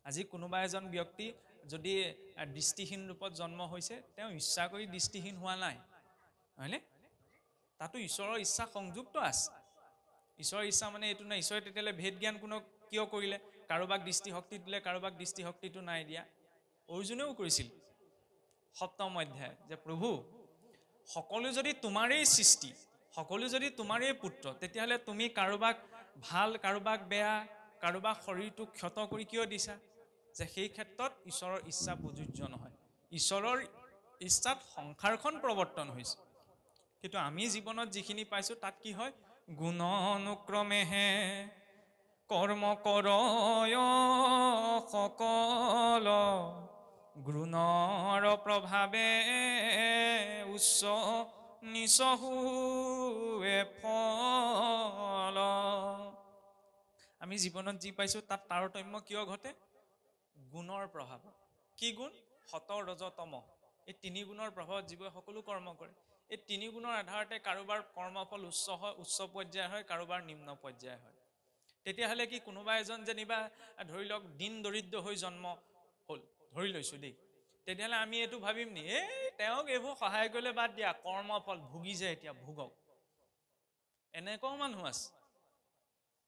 আজি কোনোবা এজন ব্যক্তি যদি দৃষ্টিহীন ৰূপত জন্ম হৈছে তেওঁ ইচ্ছা কৰি দৃষ্টিহীন হোৱা নাই হয়নে তাতো ঈশ্বৰৰ ইচ্ছা সংযুক্ত আছে ঈশ্বৰৰ ইচ্ছা মানে এইটো নাই ঈশ্বৰে তেতিয়ালে ভেদ জ্ঞান কোনো কিয় কৰিলে কাৰোবাক দৃষ্টিশক্তি দিলে কাৰোবাক দৃষ্টিশক্তিটো নাই দিয়া অৰ্জুনেও কৰিছিল সপ্তম অধ্যায় যে প্ৰভু সকলো যদি তোমাৰেই সৃষ্টি সকলো যদি তোমাৰেই পুত্ৰ তেতিয়াহলে তুমি কাৰোবাক ভাল কাৰোবাক বেয়া কাৰোবাক শৰীৰটো ক্ষত কৰি কিয় দিছা যে সেই ক্ষেত্ৰত ঈশ্বৰৰ ইচ্ছা প্ৰযোজ্য নহয় ঈশ্বৰৰ ইচ্ছাত সংসাৰখন প্ৰৱৰ্তন হৈছে কিন্তু আমি জীৱনত যিখিনি পাইছো তাত কি হয় গুণ অনুক্ৰমেহে কৰ্ম কৰয় সকল গুণৰ প্ৰভাৱে উচ্চ নিচ হুৱে ফল আমি জীৱনত যি পাইছো তাত তাৰতম্য কিয় ঘটে গুণৰ প্ৰভাৱ কি গুণ সত ৰজ তম এই তিনি গুণৰ প্ৰভাৱত জীৱে সকলো কৰ্ম কৰে এই তিনি গুণৰ আধাৰতে কাৰোবাৰ কৰ্মফল উচ্চ হয় উচ্চ পৰ্যায় হয় কাৰোবাৰ নিম্ন পৰ্যায় হয় তেতিয়াহলে কি কোনোবা এজন যেনিবা ধৰি লওক দিন দৰিদ্ৰ হৈ জন্ম হল ধৰি লৈছো দেই তেতিয়াহলে আমি এইটো ভাবিম নি তেওঁক এইবোৰ সহায় কৰিলে বাদ দিয়া কৰ্মফল ভুগিছে এতিয়া ভুগক এনেকুৱাও মানুহ আছে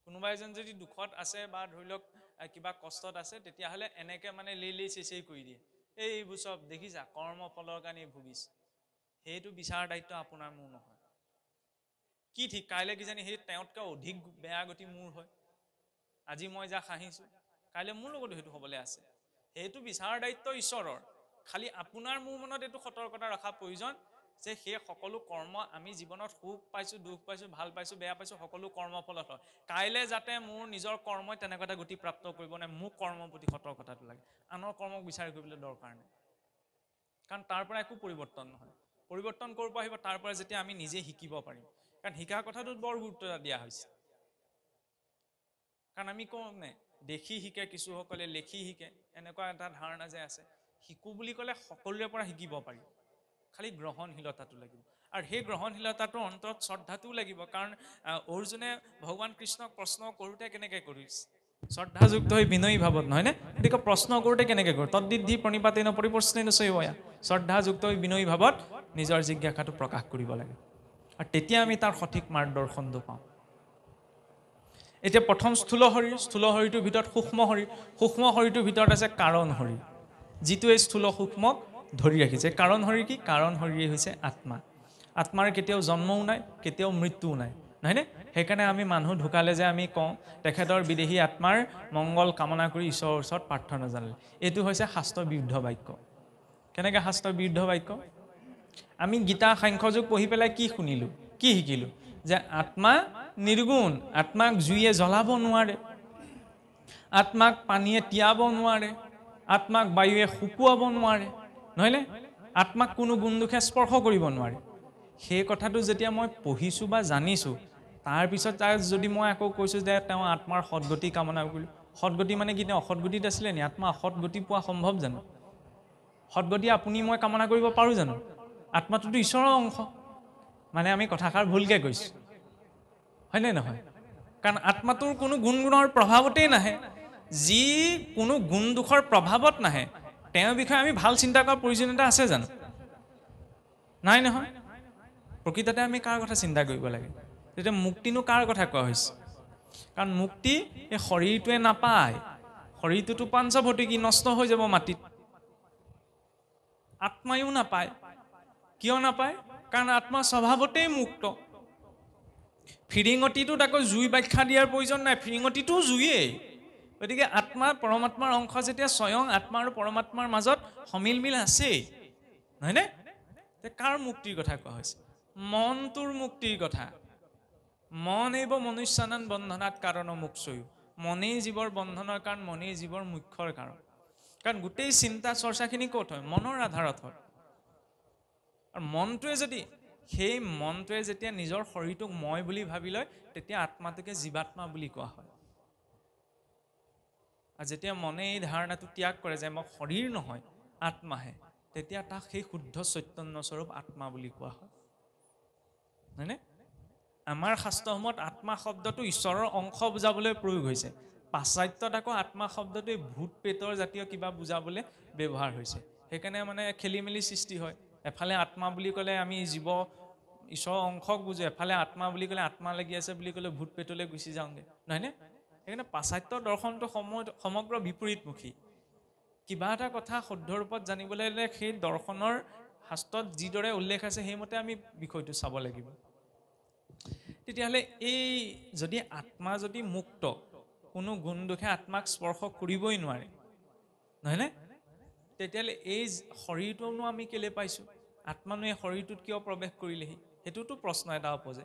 কোনোবা এজন যদি দুখত আছে বা ধৰি লওক কিবা কষ্টত আছে তেতিয়াহলে এনেকে মানে লেই চেচেই কৰি দিয়ে এইবোৰ চব দেখিছা কৰ্মফলৰ কাৰণে ভুগিছে সেইটো বিচাৰ দায়িত্ব আপোনাৰ মোৰ নহয় কি ঠিক কাইলে কিজানি সেই তেওঁতকৈ অধিক বেয়া গতি মোৰ হয় আজি মই যা হাঁহিছো কাইলে মোৰ লগতো সেইটো হ'বলৈ আছে সেইটো বিচাৰ দায়িত্ব ঈশ্বৰৰ খালি আপোনাৰ মোৰ মনত এইটো সতৰ্কতা ৰখা প্ৰয়োজন যে সেই সকলো কৰ্ম আমি জীৱনত সুখ পাইছো দুখ পাইছো ভাল পাইছো বেয়া পাইছো সকলো কৰ্মফলত হয় কাইলে যাতে মোৰ নিজৰ কৰ্মই তেনেকুৱা এটা গতি প্ৰাপ্ত কৰিব নাই মোক কৰ্মৰ প্ৰতি সতৰ্কতাটো লাগে আনৰ কৰ্মক বিচাৰ কৰিবলৈ দৰকাৰ নাই কাৰণ তাৰ পৰা একো পৰিৱৰ্তন নহয় পৰিৱৰ্তন কৰিব আহিব তাৰ পৰা যেতিয়া আমি নিজে শিকিব পাৰিম কাৰণ শিকাৰ কথাটোত বৰ গুৰুত্ব দিয়া হৈছে কাৰণ আমি কওঁ নে দেখি শিকে কিছুসকলে লেখি শিকে এনেকুৱা এটা ধাৰণা যে আছে শিকো বুলি ক'লে সকলোৰে পৰা শিকিব পাৰি খালি গ্ৰহণশীলতাটো লাগিব আৰু সেই গ্ৰহণশীলতাটোৰ অন্তৰত শ্ৰদ্ধাটোও লাগিব কাৰণ অৰ্জুনে ভগৱান কৃষ্ণক প্ৰশ্ন কৰোঁতে কেনেকৈ কৰিছে শ্ৰদ্ধাযুক্ত হৈ বিনয়ী ভাৱত নহয় নে গতিকে প্ৰশ্ন কৰোঁতে কেনেকৈ কৰোঁ তদ্দিদ্ধি প্ৰণিপাতেন পৰিপ্ৰশ্নেন চৈৱয়া শ্ৰদ্ধাযুক্ত হৈ বিনয়ী ভাৱত নিজৰ জিজ্ঞাসাটো প্ৰকাশ কৰিব লাগে আৰু তেতিয়া আমি তাৰ সঠিক মাৰ্গদৰ্শনটো পাওঁ এতিয়া প্ৰথম স্থূল শৰীৰটোৰ ভিতৰত সূক্ষ্ম শৰীৰটোৰ ভিতৰত আছে কাৰণ শৰীৰ যিটো এই স্থূল সূক্ষ্মক ধৰি ৰাখিছে কাৰণ শৰীৰ কি কাৰণ শৰীৰ হৈছে আত্মা আত্মাৰ কেতিয়াও জন্মও নাই কেতিয়াও মৃত্যুও নাই নহয়নে সেইকাৰণে আমি মানুহ ঢুকালে যে আমি কওঁ তেখেতৰ বিদেহী আত্মাৰ মংগল কামনা কৰি ঈশ্বৰৰ ওচৰত প্ৰাৰ্থনা জনালে এইটো হৈছে শাস্ত্ৰ বিৰুদ্ধ বাক্য কেনেকৈ শাস্ত্ৰ বিৰুদ্ধ বাক্য আমি গীতা সাংখ্যযোগ পঢ়ি পেলাই কি শুনিলো কি শিকিলো যে আত্মা নিৰ্গুণ আত্মাক জুইয়ে জ্বলাব নোৱাৰে আত্মাক পানীয়ে তিয়াব নোৱাৰে আত্মাক বায়ুৱে শুকুৱাব নোৱাৰে নহয়নে আত্মাক কোনো গুণ দুখে স্পৰ্শ কৰিব নোৱাৰে সেই কথাটো যেতিয়া মই পঢ়িছো বা জানিছো তাৰ পিছত যদি মই আকৌ কৈছো যে তেওঁ আত্মাৰ সদগতি কামনা কৰিলো সদগতি মানে কি তেওঁ অসদগতিত আছিলে নি আত্মা অসদগতি পোৱা সম্ভৱ জানো সদগতি আপুনি মই কামনা কৰিব পাৰো জানো আত্মাটোতো ঈশ্বৰৰ অংশ মানে আমি কথাষাৰ ভুলকে কৈছো হয়নে নহয় কাৰণ আত্মাটোৰ কোনো গুণৰ প্ৰভাৱতেই নাহে যি কোনো গুণ দুখৰ প্ৰভাৱত নাহে তেওঁৰ বিষয়ে আমি ভাল চিন্তা কৰাৰ প্ৰয়োজনীয়তা আছে জানো নাই নহয় প্ৰকৃততে আমি কাৰ কথা চিন্তা কৰিব লাগে তেতিয়া মুক্তিনো কাৰ কথা কোৱা হৈছে কাৰণ মুক্তি এই শৰীৰটোৱে নাপায় শৰীৰটোতো পাঞ্চভৌতিকী নষ্ট হৈ যাব মাটিত আত্মায়ো নাপায় কিয় নাপায় কাৰণ আত্মা স্বভাৱতেই মুক্ত ফিৰিঙতিটোত আকৌ জুই ব্যাখ্যা দিয়াৰ প্ৰয়োজন নাই ফিৰিঙতিটো জুইয়েই গতিকে আত্মা পৰমাত্মাৰ অংশ যেতিয়া স্বয়ং আত্মা আৰু পৰমাত্মাৰ মাজত সমিল মিল আছেই নহয়নে কাৰ মুক্তিৰ কথা কোৱা হৈছে মনটোৰ মুক্তিৰ কথা মন এইব মনুষ্যানান বন্ধনাত কাৰণ মুক্তয়ো মনেই জীৱৰ বন্ধনৰ কাৰণ মনেই জীৱৰ মুখ্যৰ কাৰণ গোটেই চিন্তা চৰ্চাখিনি ক'ত হয় মনৰ আধাৰত হয় আৰু মনটোৱে যদি সেই মনটোৱে যেতিয়া নিজৰ শৰীৰটোক মই বুলি ভাবি লয় তেতিয়া আত্মাটোকে জীৱাত্মা বুলি কোৱা হয় আৰু যেতিয়া মনে এই ধাৰণাটো ত্যাগ কৰে যে মই শৰীৰ নহয় আত্মাহে তেতিয়া তাক সেই শুদ্ধ চৈতন্য স্বৰূপ আত্মা বুলি কোৱা হয় হয়নে আমাৰ শাস্ত্ৰসমূহত আত্মা শব্দটো ঈশ্বৰৰ অংশ বুজাবলৈ প্ৰয়োগ হৈছে পাশ্চাত্যত আকৌ আত্মা শব্দটো ভূত প্ৰেতৰ জাতীয় কিবা বুজাবলৈ ব্যৱহাৰ হৈছে সেইকাৰণে মানে খেলি মেলি সৃষ্টি হয় এফালে আত্মা বুলি ক'লে আমি জীৱ ঈশ্বৰৰ অংশক বুজো এফালে আত্মা বুলি ক'লে আত্মা লাগি আছে বুলি ক'লে ভূত প্ৰেতলৈ গুচি যাওঁগে নহয়নে সেইকাৰণে পাশ্চাত্য দৰ্শনটো সমগ্ৰ বিপৰীতমুখী কিবা এটা কথা শুদ্ধ ৰূপত জানিবলৈ হ'লে সেই দৰ্শনৰ শাস্ত্ৰত যিদৰে উল্লেখ আছে সেইমতে আমি বিষয়টো চাব লাগিব তেতিয়াহ'লে এই যদি আত্মা যদি মুক্ত কোনো গুণ দোষে আত্মাক স্পৰ্শ কৰিবই নোৱাৰে নহয়নে তেতিয়াহ'লে এই শৰীৰটোনো আমি কেলে পাইছোঁ আত্মানো এই শৰীৰটোত কিয় প্ৰৱেশ কৰিলেহি সেইটোতো প্ৰশ্ন এটা উপজে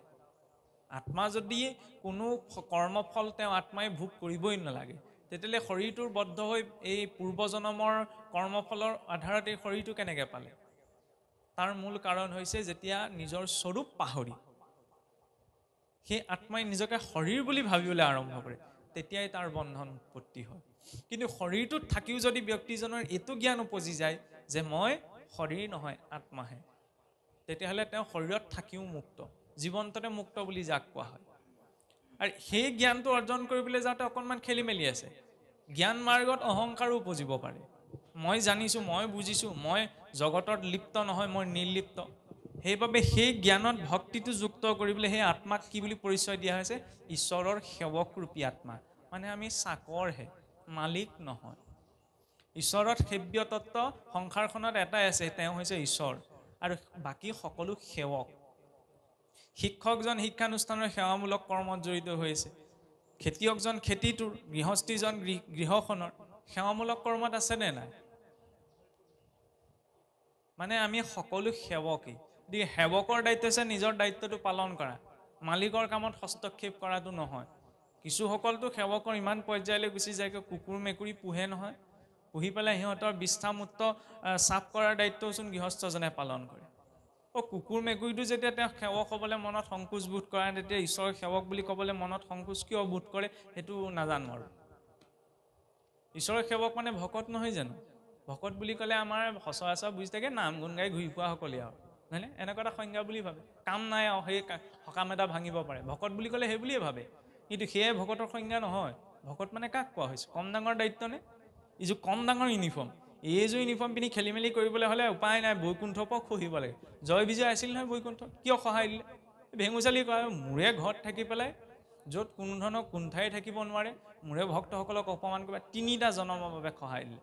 আত্মা যদি কোনো কৰ্মফল তেওঁ আত্মাই ভোগ কৰিবই নালাগে তেতিয়াহ'লে শৰীৰটোৰ বদ্ধ হৈ এই পূৰ্বজন্মৰ কৰ্মফলৰ আধাৰত এই শৰীৰটো কেনেকৈ পালে তাৰ মূল কাৰণ হৈছে যেতিয়া নিজৰ স্বৰূপ পাহৰি সেই আত্মাই নিজকে শৰীৰ বুলি ভাবিবলৈ আৰম্ভ কৰে তেতিয়াই তাৰ বন্ধন উৎপত্তি হয় কিন্তু শৰীৰটোত থাকিও যদি ব্যক্তিজনৰ এইটো জ্ঞান উপজি যায় যে মই শৰীৰ নহয় আত্মাহে তেতিয়াহ'লে তেওঁ শৰীৰত থাকিও মুক্ত জীৱন্ততে মুক্ত বুলি যাক কোৱা হয় আৰু সেই জ্ঞানটো অৰ্জন কৰিবলৈ যাওঁতে অকণমান খেলি মেলি আছে জ্ঞান মাৰ্গত অহংকাৰো উপজিব পাৰে মই জানিছোঁ মই বুজিছোঁ মই জগতত লিপ্ত নহয় মই নিৰ্লিপ্ত সেইবাবে সেই জ্ঞানত ভক্তিটো যুক্ত কৰিবলৈ সেই আত্মাক কি বুলি পৰিচয় দিয়া হৈছে ঈশ্বৰৰ সেৱক ৰূপী আত্মা মানে আমি চাকৰহে মালিক নহয় ঈশ্বৰৰ সেব্য তত্ত্ব সংসাৰখনত এটাই আছে তেওঁ হৈছে ঈশ্বৰ আৰু বাকী সকলো সেৱক শিক্ষকজন শিক্ষানুষ্ঠানৰ সেৱামূলক কৰ্মত জড়িত হৈ আছে খেতিয়কজন খেতিটোৰ গৃহস্থীজন গৃহখনৰ সেৱামূলক কৰ্মত আছে নে নাই মানে আমি সকলো সেৱকেই গতিকে সেৱকৰ দায়িত্ব হৈছে নিজৰ দায়িত্বটো পালন কৰা মালিকৰ কামত হস্তক্ষেপ কৰাটো নহয় কিছুসকলতো সেৱকৰ ইমান পৰ্যায়লৈ গুচি যায় কুকুৰ মেকুৰী পোহে নহয় পুহি পেলাই সিহঁতৰ বিষ্ঠামুক্ত চাফ কৰাৰ দায়িত্বচোন গৃহস্থজনে পালন কৰে কুকুৰ মেকুৰীটো যেতিয়া তেওঁ সেৱক হ'বলৈ মনত সংকোচ বোধ কৰে তেতিয়া ঈশ্বৰৰ সেৱক বুলি ক'বলৈ মনত সংকোচ কিয় বোধ কৰে সেইটো নাজানো আৰু ঈশ্বৰৰ সেৱক মানে ভকত নহয় জানো ভকত বুলি ক'লে আমাৰ সচৰাচৰ বুজি থাকে নাম গুণ গাই ঘূৰি ফুৰাসকলে আৰু নহয়নে এনেকুৱা এটা সংজ্ঞা বুলি ভাবে কাম নাই আৰু সেই সকাম এটা ভাঙিব পাৰে ভকত বুলি ক'লে সেই বুলিয়ে ভাবে কিন্তু সেয়ে ভকতৰ সংজ্ঞা নহয় ভকত মানে কাক কোৱা হৈছে কম ডাঙৰ দায়িত্ব নে এইযোৰ কম ডাঙৰ ইউনিফৰ্ম এইযোৰ ইউনিফৰ্ম পিন্ধি খেলি মেলি কৰিবলৈ হ'লে উপায় নাই বৈকুণ্ঠৰ পৰা খহিব লাগে জয় বিজয় আছিল নহয় বৈকুণ্ঠ কিয় সহায় দিলে ভেঙুচালি কয় মোৰে ঘৰত থাকি পেলাই য'ত কোনো ধৰণৰ কুণ্ঠাই থাকিব নোৱাৰে মোৰে ভক্তসকলক অপমান কৰিব 3টা জনমৰ বাবে সহায় দিলে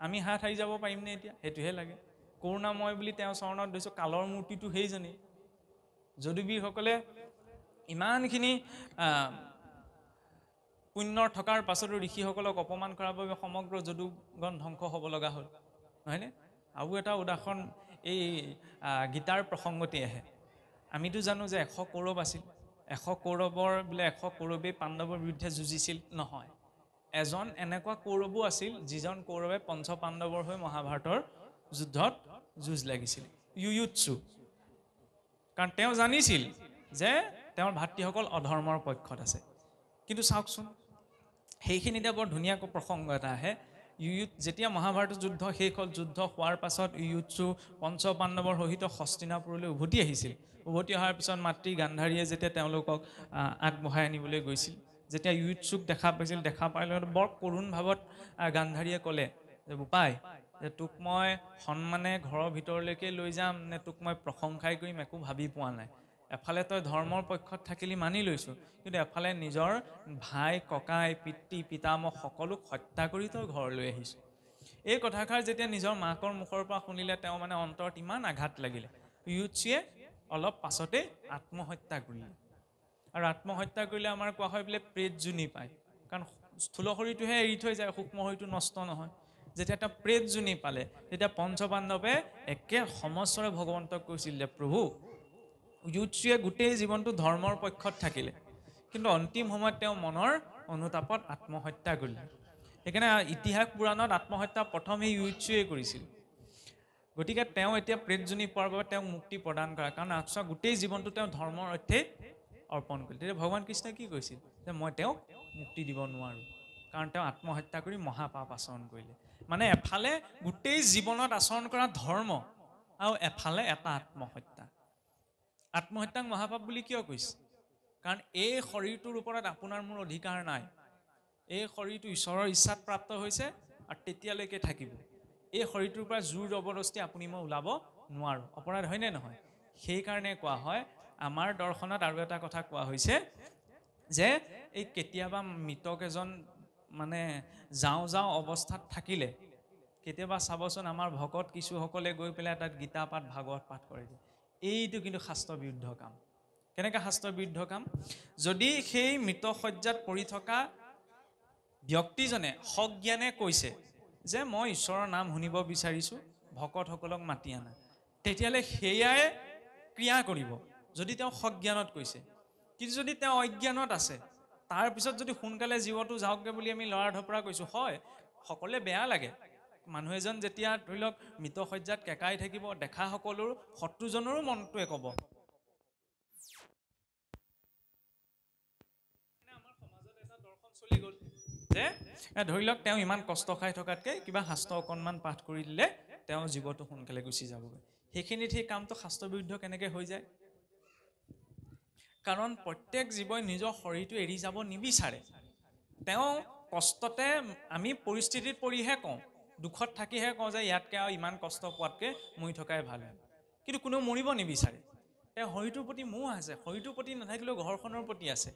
আমি হাত সাৰি যাব পাৰিমনে এতিয়া সেইটোহে লাগে কৰোণাময় বুলি তেওঁ চৰণত দিছোঁ কালৰ মূৰ্তিটো সেইজনেই যদুবীৰসকলে ইমানখিনি পুণ্যৰ থকাৰ পাছতো ঋষিসকলক অপমান কৰাৰ বাবে সমগ্ৰ যদুগণ ধ্বংস হ'ব লগা হ'ল নহয়নে আৰু এটা উদাহৰণ এই গীতাৰ প্ৰসংগতে আহে আমিতো জানো যে 100 কৌৰৱ আছিল 100 কৌৰৱৰ বোলে 100 কৌৰৱেই পাণ্ডৱৰ বিৰুদ্ধে যুঁজিছিল নহয় এজন এনেকুৱা কৌৰৱো আছিল যিজন কৌৰৱে পঞ্চ পাণ্ডৱৰ হৈ মহাভাৰতৰ যুদ্ধত যুঁজ লাগিছিল ইউয়ুৎসু কাৰণ তেওঁ জানিছিল যে তেওঁৰ ভাতৃসকল অধৰ্মৰ পক্ষত আছে কিন্তু চাওকচোন সেইখিনিতে বৰ ধুনীয়াকৈ প্ৰসংগ এটা আহে যেতিয়া মহাভাৰতৰ যুদ্ধ শেষ হ'ল যুদ্ধ হোৱাৰ পাছত ইউয়ুৎসু পঞ্চ পাণ্ডৱৰ সহিত হস্তিনাপুৰলৈ উভতি আহিছিল উভতি অহাৰ পিছত মাতৃ গান্ধাৰীয়ে যেতিয়া তেওঁলোকক আগবঢ়াই আনিবলৈ গৈছিল যেতিয়া ইউয়ুৎসুক দেখা পাইছিল দেখা পাই বৰ কৰুণ ভাৱত গান্ধাৰীয়ে ক'লে যে বোপাই যে তোক মই সন্মানে ঘৰৰ ভিতৰলৈকে লৈ যাম নে তোক মই প্ৰশংসাই কৰিম একো ভাবি পোৱা নাই এফালে তই ধৰ্মৰ পক্ষত থাকিলি মানি লৈছোঁ কিন্তু এফালে নিজৰ ভাই ককাই পিতৃ পিতামহ সকলোক হত্যা কৰি তই ঘৰলৈ আহিছোঁ এই কথাষাৰ যেতিয়া নিজৰ মাকৰ মুখৰ পৰা শুনিলে তেওঁ মানে অন্তৰত ইমান আঘাত লাগিলে ইউয়ুৎসুৱে অলপ পাছতে আত্মহত্যা কৰিলে আৰু আত্মহত্যা কৰিলে আমাৰ কোৱা হয় বোলে প্ৰেত জুনি পায় কাৰণ স্থূল শৰীৰটোহে এৰি থৈ যায় সূক্ষ্ম শৰীৰটো নষ্ট নহয় যেতিয়া এটা প্ৰেত জুনি পালে তেতিয়া পঞ্চ পাণ্ডৱে একে সমস্বৰে ভগৱন্তক কৈছিল যে প্ৰভু ইউয়ুৎসুৱে গোটেই জীৱনটো ধৰ্মৰ পক্ষত থাকিলে কিন্তু অন্তিম সময়ত তেওঁ মনৰ অনুতাপত আত্মহত্যা কৰিলে সেইকাৰণে ইতিহাস পুৰাণত আত্মহত্যা প্ৰথম এই ইউয়ুৎসুৱে কৰিছিল গতিকে তেওঁ এতিয়া প্ৰেতজনী পোৱাৰ বাবে তেওঁক মুক্তি প্ৰদান কৰা কাৰণ আকচা গোটেই জীৱনটো তেওঁ ধৰ্মৰ অৰ্থে অৰ্পণ কৰিলে তেতিয়া ভগৱান কৃষ্ণই কি কৈছিল যে মই তেওঁক মুক্তি দিব নোৱাৰোঁ কাৰণ তেওঁ আত্মহত্যা কৰি মহাপাপ আচৰণ কৰিলে মানে এফালে গোটেই জীৱনত আচৰণ কৰা ধৰ্ম আৰু এফালে এটা আত্মহত্যাক মহাপাপ বুলি কিয় কৈছে কাৰণ এই শৰীৰটোৰ ওপৰত আপোনাৰ মোৰ অধিকাৰ নাই এই শৰীৰটো ঈশ্বৰৰ ইচ্ছাত প্ৰাপ্ত হৈছে আৰু তেতিয়ালৈকে থাকিব। এই শৰীৰটোৰ পৰা জোৰ জবৰদস্তি আপুনি মই ওলাব নোৱাৰোঁ। অপৰাধ হয়নে নহয়? সেইকাৰণে কোৱা হয়, আমাৰ দৰ্শনত আৰু এটা কথা কোৱা হৈছে যে এই কেতিয়াবা মৃতক এজন মানে যাওঁ অৱস্থাত থাকিলে কেতিয়াবা চাবচোন আমাৰ ভকত কিছুসকলে গৈ পেলাই তাত গীতা পাঠ ভাগৱত পাঠ কৰে। এইটো কিন্তু শাস্ত্ৰ বিৰুদ্ধ কাম। কেনেকৈ শাস্ত্ৰ বিৰুদ্ধ কাম? যদি সেই মৃতশয্যাত পৰি থকা ব্যক্তিজনে সজ্ঞানে কৈছে যে মই ঈশ্বৰৰ নাম শুনিব বিচাৰিছোঁ, ভকতসকলক মাতি আনা, তেতিয়াহ'লে সেয়াই ক্ৰিয়া কৰিব যদি তেওঁ সজ্ঞানত কৈছে। কিন্তু যদি তেওঁ অজ্ঞানত আছে, তাৰপিছত যদি সোনকালে জীৱটো যাওকগৈ বুলি আমি লৰা ঢপৰা কৈছোঁ, হয় সকলোৱে বেয়া লাগে। মানুহ এজন যেতিয়া ধৰি লওক মৃতশয্যাত কেকাই থাকিব, দেখা সকলোৰ শত্ৰুজনৰো মনটোৱে ক'ব। আমাৰ সমাজত এটা দৰ্শন চলি গ'ল যে ধৰি লওক তেওঁ ইমান কষ্ট খাই থকাতকৈ কিবা শাস্ত্ৰ অকণমান পাঠ কৰি দিলে তেওঁ জীৱটো সোনকালে গুচি যাবগৈ। সেইখিনিত সেই কামটো শাস্ত্ৰ বিৰুদ্ধ কেনেকৈ হৈ যায়? কাৰণ প্ৰত্যেক জীৱই নিজৰ শৰীৰটো এৰি যাব নিবিচাৰে। তেওঁ কষ্টতে, আমি পৰিস্থিতিত পৰিহে কওঁ, দুখত থাকিহে কওঁ যে ইয়াতকৈ আৰু ইমান কষ্ট পোৱাতকৈ মৰি থকাই ভাল হয়। কিন্তু কোনেও মৰিব নিবিচাৰে। তেওঁ শৰীৰটোৰ প্ৰতি মোহ আছে, শৰীৰটোৰ প্ৰতি নাথাকিলেও ঘৰখনৰ প্ৰতি আছে।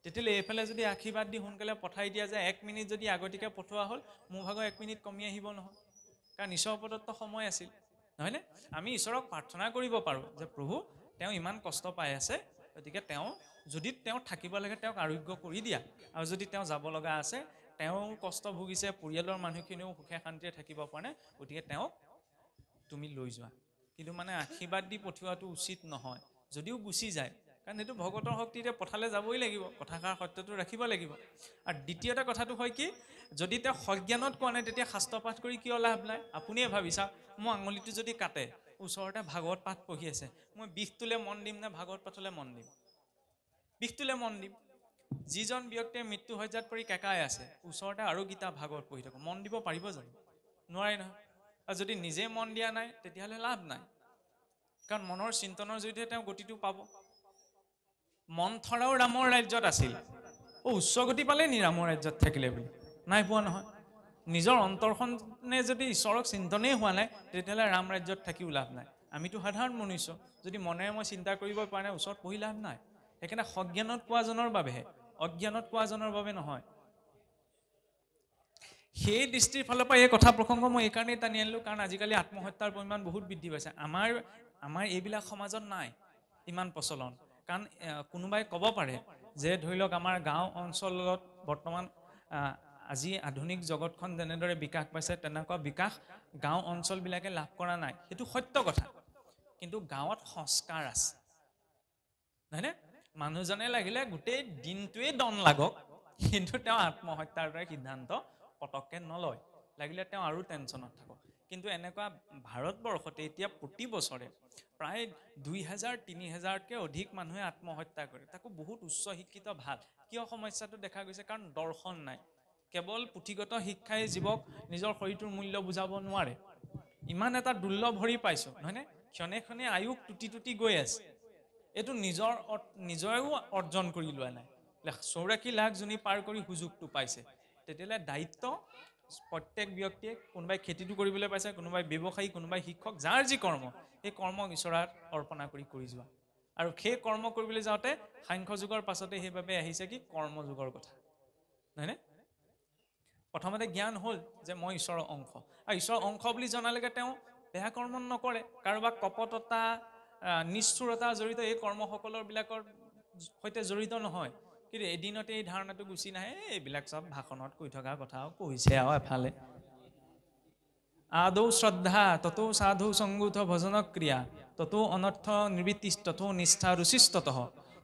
তেতিয়াহ'লে এইফালে যদি আশীৰ্বাদ দি সোনকালে পঠাই দিয়া যায়, 1 মিনিট যদি আগতীয়াকৈ পঠোৱা হ'ল, মোৰ ভাগৰ 1 মিনিট কমি আহিব নহয়। কাৰণ ঈশ্বৰৰ প্ৰদত্ত সময় আছিল, নহয়নে? আমি ঈশ্বৰক প্ৰাৰ্থনা কৰিব পাৰোঁ যে প্ৰভু তেওঁ ইমান কষ্ট পাই আছে, গতিকে তেওঁ যদি তেওঁ থাকিব লাগে তেওঁক আৰোগ্য কৰি দিয়া, আৰু যদি তেওঁ যাব লগা আছে, তেওঁ কষ্ট ভুগিছে, পৰিয়ালৰ মানুহখিনিও সুখে শান্তিৰে থাকিব পৰা নাই, গতিকে তেওঁক তুমি লৈ যোৱা। কিন্তু মানে আশীৰ্বাদ দি পঠিওৱাটো উচিত নহয়। যদিও গুচি যায়, কাৰণ সেইটো ভগতৰ শক্তিতে পঠালে যাবই লাগিব, কথাষাৰ সত্যটো ৰাখিব লাগিব। আৰু দ্বিতীয়তে কথাটো হয় কি, যদি তেওঁ সজ্ঞানত কোৱা নাই তেতিয়া শাস্ত্ৰ পাঠ কৰি কিয় লাভ নাই? আপুনিয়ে ভাবি চাওক, মোৰ আঙুলিটো যদি কাটে, ওচৰতে ভাগৱত পাঠ পঢ়ি আছে, মই বিষটোলৈ মন দিম নে ভাগৱত পাঠলৈ মন দিম? বিষটোলৈ মন দিম। যিজন ব্যক্তিয়ে মৃত্যু শয্যাত পৰি কেকাই আছে, ওচৰতে আৰু গীতা ভাগৱত পঢ়ি থাকোঁ, মন দিব পাৰিব জানো? নোৱাৰে নহয়। আৰু যদি নিজে মন দিয়া নাই তেতিয়াহ'লে লাভ নাই, কাৰণ মনৰ চিন্তনৰ জৰিয়তে তেওঁ গতিটো পাব। মন্থৰাও ৰামৰ ৰাজ্যত আছিল, উচ্চ গতি পালে নি ৰামৰ ৰাজ্যত থাকিলে বুলি? নাই পোৱা নহয়। নিজৰ অন্তৰখনে যদি ঈশ্বৰক চিন্তনেই হোৱা নাই, তেতিয়াহ'লে ৰাম ৰাজ্যত থাকিও লাভ নাই। আমিতো সাধাৰণ মনুষ্য, যদি মনেৰে মই চিন্তা কৰিব পৰা নাই, ওচৰত পঢ়ি লাভ নাই। সেইকাৰণে সজ্ঞানত কোৱাজনৰ বাবেহে, অজ্ঞানত কোৱাজনৰ বাবে নহয়। সেই দৃষ্টিৰ ফালৰ পৰা এই কথা প্ৰসংগ মই এইকাৰণেই টানি আনিলোঁ, কাৰণ আজিকালি আত্মহত্যাৰ পৰিমাণ বহুত বৃদ্ধি পাইছে। আমাৰ এইবিলাক সমাজত নাই ইমান প্ৰচলন। কাৰণ কোনোবাই ক'ব পাৰে যে ধৰি লওক আমাৰ গাঁও অঞ্চলত বৰ্তমান আজি আধুনিক জগতখন যেনেদৰে বিকাশ পাইছে, তেনেকুৱা বিকাশ গাঁও অঞ্চলবিলাকে লাভ কৰা নাই। সেইটো সত্য কথা। কিন্তু গাঁৱত সংস্কাৰ আছে, নহয়নে? মানুহজনে লাগিলে গোটেই দিনটোৱেই দন লাগক, কিন্তু তেওঁ আত্মহত্যাৰ দৰে সিদ্ধান্ত পটককৈ নলয়, লাগিলে তেওঁ আৰু টেনশ্যনত থাকক। কিন্তু এনেকুৱা ভাৰতবৰ্ষতে এতিয়া প্ৰতি বছৰে প্ৰায় 2000-3000তকৈ অধিক মানুহে আত্মহত্যা কৰে, তাকো বহুত উচ্চ শিক্ষিত ভাল। কিয় সমস্যাটো দেখা গৈছে? কাৰণ দৰ্শন নাই। কেৱল পুথিগত শিক্ষাই জীৱক নিজৰ শৰীৰটোৰ মূল্য বুজাব নোৱাৰে। ইমান এটা দুৰ্লভ ভৰি পাইছোঁ, নহয়নে? ক্ষণে ক্ষণে আয়ুস টুটি গৈ আছে। এইটো নিজৰেও অৰ্জন কৰি লোৱা নাই। 84 লাখ জনী পাৰ কৰি সুযোগটো পাইছে। তেতিয়াহ'লে দায়িত্ব প্ৰত্যেক ব্যক্তিয়ে, কোনোবাই খেতিটো কৰিবলৈ পাইছে, কোনোবাই ব্যৱসায়ী, কোনোবাই শিক্ষক, যাৰ যি কৰ্ম, সেই কৰ্মক ঈশ্বৰত অৰ্পণা কৰি যোৱা। আৰু সেই কৰ্ম কৰিবলৈ যাওঁতে সাংখ্য যুগৰ পাছতে সেইবাবে আহিছে কি কৰ্মযুগৰ কথা, নহয়নে? প্ৰথমতে জ্ঞান হ'ল যে মই ঈশ্বৰৰ অংশ, আৰু ঈশ্বৰৰ অংশ বুলি জনালৈকে তেওঁ বেয়া কৰ্ম নকৰে। কাৰোবাক কপটতা, নিষ্ঠুৰতা জড়িত এই কৰ্মসকলৰ বিলাকৰ সৈতে জড়িত নহয়। কিন্তু এদিনতে এই ধাৰণাটো গুচি নাহে, এইবিলাক চব ভাষণত কৈ থকা কথা, কৈছে আৰু এফালে। আদৌ শ্ৰদ্ধা ততো সাধু সংগূত ভজন ক্ৰিয়া ততো অনৰ্থ নিবৃত্তি ততো নিষ্ঠা ৰুচিস্তত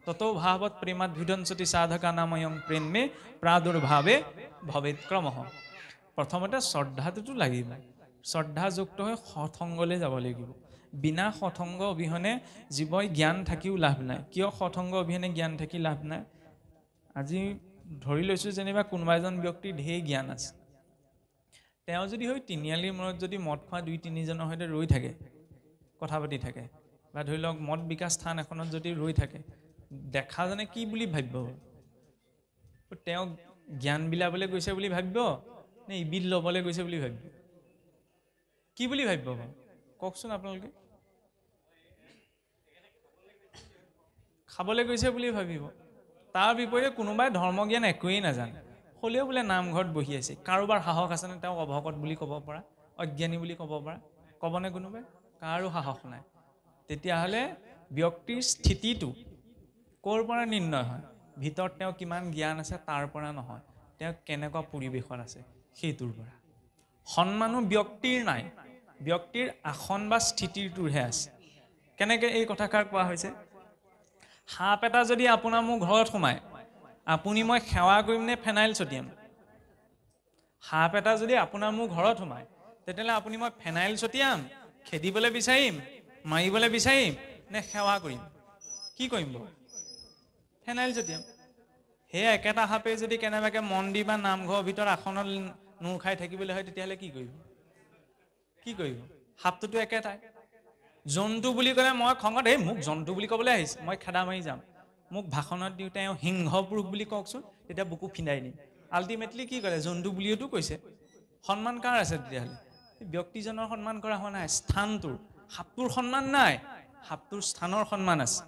ততো ভাৱত প্ৰেমাত ভিদঞ্চতি সাধকা নাময়ং প্ৰেমে প্ৰাদুৰ্ভাৱে ভৱেৎ ক্ৰমঃ। প্ৰথমতে শ্ৰদ্ধাটোতো লাগিব, শ্ৰদ্ধাযুক্ত হৈ সৎসংগলৈ যাব লাগিব। বিনা সৎসংগ অবিহনে জীৱই জ্ঞান থাকিও লাভ নাই। কিয় সৎসংগ অবিহনে জ্ঞান থাকি লাভ নাই? আজি ধৰি লৈছোঁ যেনিবা কোনোবা এজন ব্যক্তিৰ ঢেৰ জ্ঞান আছে, তেওঁ যদি হয় তিনিআলিৰ মূৰত যদি মদ খোৱা 2-3জনৰ সৈতে ৰৈ থাকে, কথা পাতি থাকে, বা ধৰি লওক মদ বিকাশ স্থান এখনত যদি ৰৈ থাকে, দেখাজনে কি বুলি ভাবিব? তেওঁ জ্ঞান বিলাবলৈ গৈছে বুলি ভাবিব নে ইবিল ল'বলৈ গৈছে বুলি ভাবিব? কি বুলি ভাবিব বাৰু কওকচোন আপোনালোকে? খাবলৈ গৈছে বুলি ভাবিব। তাৰ বিপৰীতে কোনোবাই ধৰ্মজ্ঞান একোৱেই নাজানে, হ'লেও বোলে নামঘৰত বহি আছে। কাৰোবাৰ সাহস আছেনে তেওঁক অভকত বুলি ক'ব পৰা, অজ্ঞানী বুলি ক'ব পৰা? ক'বনে কোনোবাই? কাৰো সাহস নাই। তেতিয়াহ'লে ব্যক্তিৰ স্থিতিটো ক'ৰ পৰা নিৰ্ণয় হয়? ভিতৰত তেওঁ কিমান জ্ঞান আছে তাৰ পৰা নহয়, তেওঁ কেনেকুৱা পৰিৱেশত আছে সেইটোৰ পৰা। সন্মানো ব্যক্তিৰ নাই, ব্যক্তিৰ আসন বা স্থিতিটোৰহে আছে। কেনেকৈ এই কথাষাৰ কোৱা হৈছে? সাপ এটা যদি আপোনাৰ মোৰ ঘৰত সোমায়, আপুনি মই সেৱা কৰিম নে ফেনাইল ছটিয়াম? সাপ এটা যদি আপোনাৰ মোৰ ঘৰত সোমায়, তেতিয়াহ'লে আপুনি মই ফেনাইল ছটিয়াম, খেদিবলৈ বিচাৰিম, মাৰিবলৈ বিচাৰিম নে সেৱা কৰিম? কি কৰিম বাৰু? ফেনাইল ছটিয়াম। সেই একেটা সাপে যদি কেনেবাকৈ মন্দিৰ বা নামঘৰৰ ভিতৰত আসনত নোৰ খাই থাকিবলৈ হয়, তেতিয়াহ'লে কি কৰিব? কি কৰিব? সাপটোতো একেটাই। জন্তু বুলি ক'লে মই খঙত মোক জন্তু বুলি ক'বলৈ আহিছে, মই খেদা মাৰি যাম। মোক ভাষণত দিওঁতে সিংহ পুৰুষ বুলি কওকচোন, তেতিয়া বুকু ফিন্দাই দিম। আল্টিমেটলি কি কৰে? জন্তু বুলিওতো কৈছে। সন্মান কাৰ আছে তেতিয়াহ'লে? ব্যক্তিজনৰ সন্মান কৰা হোৱা নাই, স্থানটোৰ। সাপটোৰ সন্মান নাই, সাপটোৰ স্থানৰ সন্মান আছে।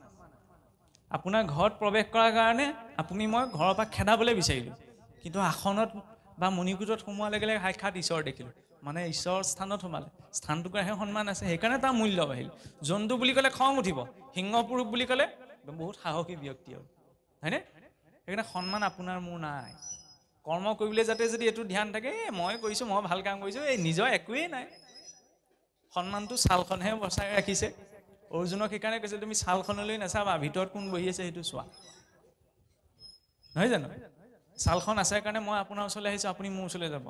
আপোনাৰ ঘৰত প্ৰৱেশ কৰাৰ কাৰণে আপুনি মই ঘৰৰ পৰা খেদাবলৈ বিচাৰিলোঁ, কিন্তু আসনত বা মণিকূটত সোমোৱাৰ লগে লগে সাক্ষাৎ ঈশ্বৰ দেখিলোঁ, মানে ঈশ্বৰৰ স্থানত সোমালে, স্থানটোকৰহে সন্মান আছে, সেইকাৰণে তাৰ মূল্য বাঢ়িল। জন্তু বুলি ক'লে খং উঠিব, সিংহ পুৰুষ বুলি ক'লে বহুত সাহসী ব্যক্তি আৰু, হয়নে? সেইকাৰণে সন্মান আপোনাৰ মোৰ নাই। কৰ্ম কৰিবলৈ যাতে যদি এইটো ধ্যান থাকে, মই কৰিছোঁ, মই ভাল কাম কৰিছোঁ, নিজৰ একোৱেই নাই। সন্মানটো ছালখনহে বচাই ৰাখিছে। অৰ্জুনক সেইকাৰণে কৈছে তুমি ছালখনলৈ নাচাবা, ভিতৰত কোন বহি আছে সেইটো চোৱা। নহয় জানো? ছালখন আছে কাৰণে মই আপোনাৰ ওচৰলৈ আহিছোঁ, আপুনি মোৰ ওচৰলৈ যাব।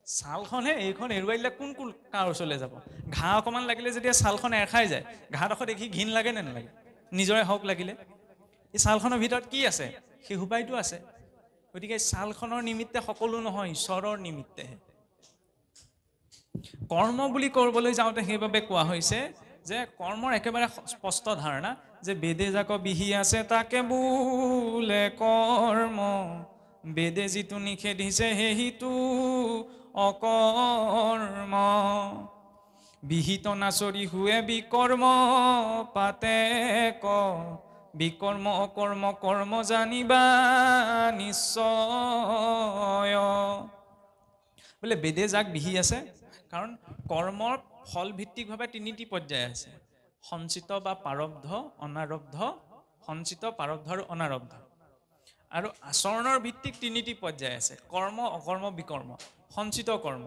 ছালখনহে, এইখন এৰুৱাই দিলে কোন কাৰ ওচৰলৈ যাব? ঘাঁহ অকণমান লাগিলে যেতিয়া ছালখন এৰ খাই যায়, ঘাঁহডোখৰ দেখি ঘিণ লাগে নে নালাগে? নিজৰে হওক লাগিলে। এই ছালখনৰ ভিতৰত কি আছে? সেই সোপাইটো আছে। গতিকে ছালখনৰ নিমিত্তে সকলো নহয়, ঈশ্বৰৰ নিমিত্তেহে। কৰ্ম বুলি কৰিবলৈ যাওঁতে সেইবাবে কোৱা হৈছে যে কৰ্মৰ একেবাৰে স্পষ্ট ধাৰণা যে বেদে যাক বিহি আছে তাকে বোলে কৰ্ম, বেদে যিটো নিষেধিছে সেইটো অকৰ্ম। বিহিত নাচৰি হুৱে বিকৰ্ম পাতে ক, বিকৰ্ম অকৰ্ম কৰ্ম জানিবা নিশ্চয়। বোলে বেদে যাক বিহি আছে, কাৰণ কৰ্মৰ ফলভিত্তিকভাৱে তিনিটি পৰ্যায় আছে: সঞ্চিত বা প্ৰাৰব্ধ, অনাৰব্ধ, সঞ্চিত, প্ৰাৰব্ধ আৰু অনাৰব্ধ। আৰু আচৰণৰ ভিত্তিক তিনিটি পৰ্যায় আছে: কৰ্ম, অকৰ্ম, বিকৰ্ম। সঞ্চিত কৰ্ম,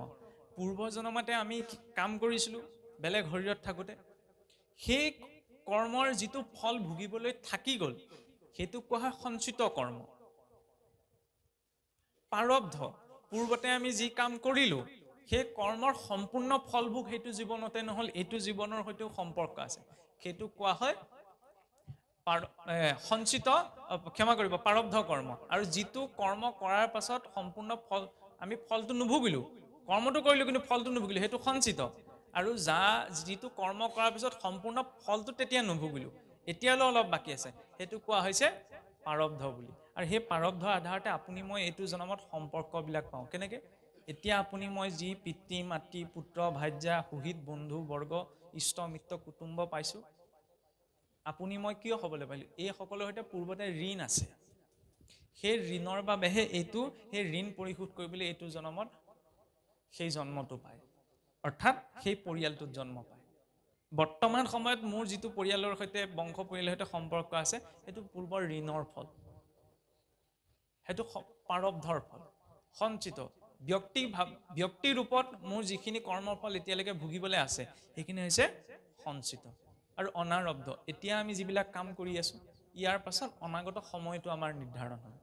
পূৰ্বজনমতে আমি কাম কৰিছিলোঁ বেলেগ শৰীৰত থাকোঁতে, সেই কৰ্মৰ যিটো ফল ভুগিবলৈ থাকি গ'ল সেইটোক কোৱা হয় সঞ্চিত কৰ্ম। প্ৰাৰব্ধ, পূৰ্বতে আমি যি কাম কৰিলোঁ সেই কৰ্মৰ সম্পূৰ্ণ ফলভোগ সেইটো জীৱনতে নহ'ল, এইটো জীৱনৰ সৈতেও সম্পৰ্ক আছে, সেইটো কোৱা হয় সঞ্চিত, ক্ষমা কৰিব, প্ৰাৰব্ধ কৰ্ম। আৰু যিটো কৰ্ম কৰাৰ পাছত সম্পূৰ্ণ ফল, আমি ফলটো নুভুগিলোঁ, কৰ্মটো কৰিলোঁ কিন্তু ফলটো নুভুগিলোঁ, সেইটো সঞ্চিত। আৰু যিটো কৰ্ম কৰাৰ পিছত সম্পূৰ্ণ ফলটো তেতিয়া নুভুগিলোঁ, এতিয়ালৈ অলপ বাকী আছে, সেইটো কোৱা হৈছে প্ৰাৰব্ধ বুলি। আৰু সেই প্ৰাৰব্ধৰ আধাৰতে আপুনি মই এইটো জনমত সম্পৰ্কবিলাক পাওঁ। কেনেকৈ? এতিয়া আপুনি মই যি পিতৃ মাতৃ পুত্ৰ ভাৰ্যা সুহিত বন্ধু বৰ্গ ইষ্ট মিত্ৰ কুটুম্ব পাইছোঁ, আপুনি মই কিয় হ'বলৈ পাৰিলোঁ? এই সকলৰ সৈতে পূৰ্বতে ঋণ আছে, সেই ঋণৰ বাবেহে সেই ঋণ পৰিশোধ কৰিবলৈ এইটো জনমত সেই জন্মটো পায়, অৰ্থাৎ সেই পৰিয়ালটোত জন্ম পায়। বৰ্তমান সময়ত মোৰ যিটো পৰিয়ালৰ সৈতে বংশ পৰিয়ালৰ সৈতে সম্পৰ্ক আছে সেইটো পূৰ্বৰ ঋণৰ ফল, সেইটো প্ৰাৰব্ধৰ ফল। সঞ্চিত, ব্যক্তি ৰূপত মোৰ যিখিনি কৰ্মৰ ফল এতিয়ালৈকে ভুগিবলৈ আছে সেইখিনি হৈছে সঞ্চিত। আৰু অনাৰব্ধ, এতিয়া আমি যিবিলাক কাম কৰি আছোঁ ইয়াৰ পাছত অনাগত সময়টো আমাৰ নিৰ্ধাৰণ হয়,